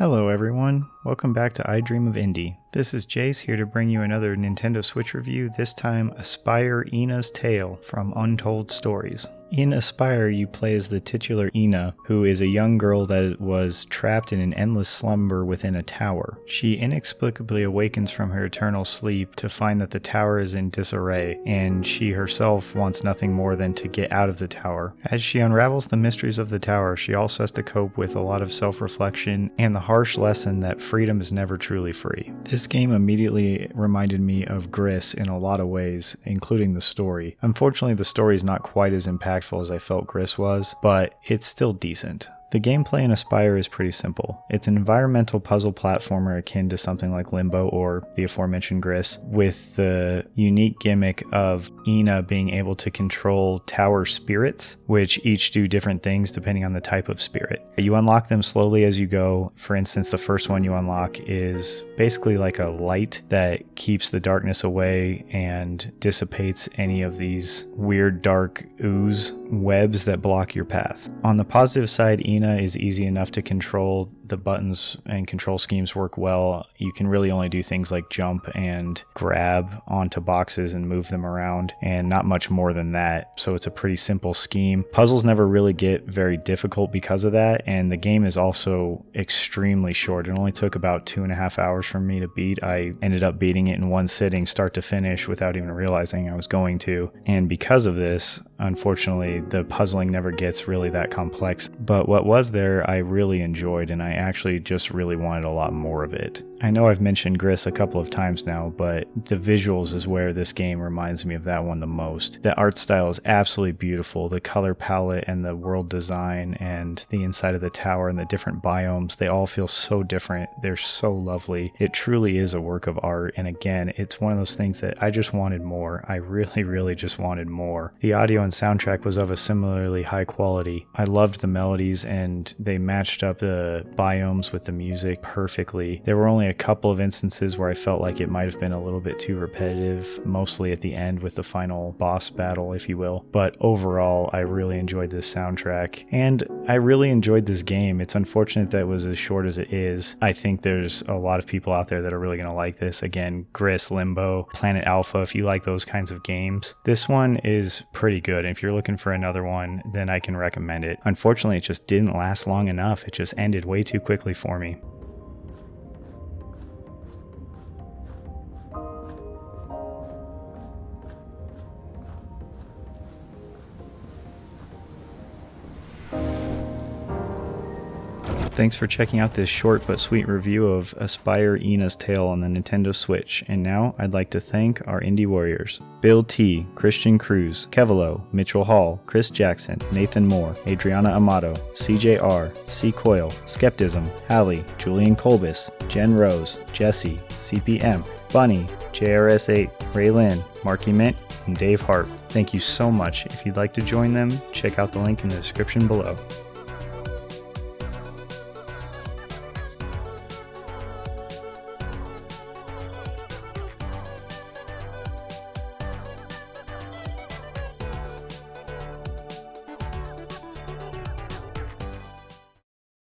Hello everyone, welcome back to I Dream of Indie. This is Jace here to bring you another Nintendo Switch review, this time Aspire Ina's Tale from Untold Stories. In Aspire, you play as the titular Ina, who is a young girl that was trapped in an endless slumber within a tower. She inexplicably awakens from her eternal sleep to find that the tower is in disarray, and she herself wants nothing more than to get out of the tower. As she unravels the mysteries of the tower, she also has to cope with a lot of self-reflection and the harsh lesson that freedom is never truly free. This game immediately reminded me of Gris in a lot of ways, including the story. Unfortunately, the story is not quite as impactful as I felt Gris was, but it's still decent. The gameplay in Aspire is pretty simple. It's an environmental puzzle platformer akin to something like Limbo or the aforementioned Gris, with the unique gimmick of Ina being able to control tower spirits, which each do different things depending on the type of spirit. You unlock them slowly as you go. For instance, the first one you unlock is basically like a light that keeps the darkness away and dissipates any of these weird dark ooze webs that block your path. On the positive side, Ina is easy enough to control. The buttons and control schemes work well. You can really only do things like jump and grab onto boxes and move them around, and not much more than that. So it's a pretty simple scheme. Puzzles never really get very difficult because of that, and the game is also extremely short. It only took about 2.5 hours for me to beat. I ended up beating it in one sitting, start to finish, without even realizing I was going to. And because of this, unfortunately, the puzzling never gets really that complex. But what was there, I really enjoyed, and I actually just really wanted a lot more of it. I know I've mentioned Gris a couple of times now, but the visuals is where this game reminds me of that one the most. The art style is absolutely beautiful. The color palette and the world design and the inside of the tower and the different biomes, they all feel so different. They're so lovely. It truly is a work of art, and again, it's one of those things that I just wanted more. I really just wanted more. The audio and soundtrack was of a similarly high quality. I loved the melodies, and they matched up the biomes with the music perfectly. There were only a couple of instances where I felt like it might have been a little bit too repetitive, mostly at the end with the final boss battle, if you will. But overall, I really enjoyed this soundtrack, and I really enjoyed this game. It's unfortunate that it was as short as it is. I think there's a lot of people out there that are really going to like this. Again, Gris, Limbo, Planet Alpha, if you like those kinds of games. This one is pretty good, and if you're looking for another one, then I can recommend it. Unfortunately, it just didn't last long enough. It just ended way too quickly for me. Thanks for checking out this short but sweet review of Aspire Ina's Tale on the Nintendo Switch, and now I'd like to thank our indie warriors: Bill T, Christian Cruz, Kevalo, Mitchell Hall, Chris Jackson, Nathan Moore, Adriana Amato, CJR, C Coyle, Skeptism, Hallie, Julian Colbus, Jen Rose, Jesse, CPM, Bunny, JRS8, Raylyn, Marky Mint, and Dave Hart. Thank you so much. If you'd like to join them, check out the link in the description below.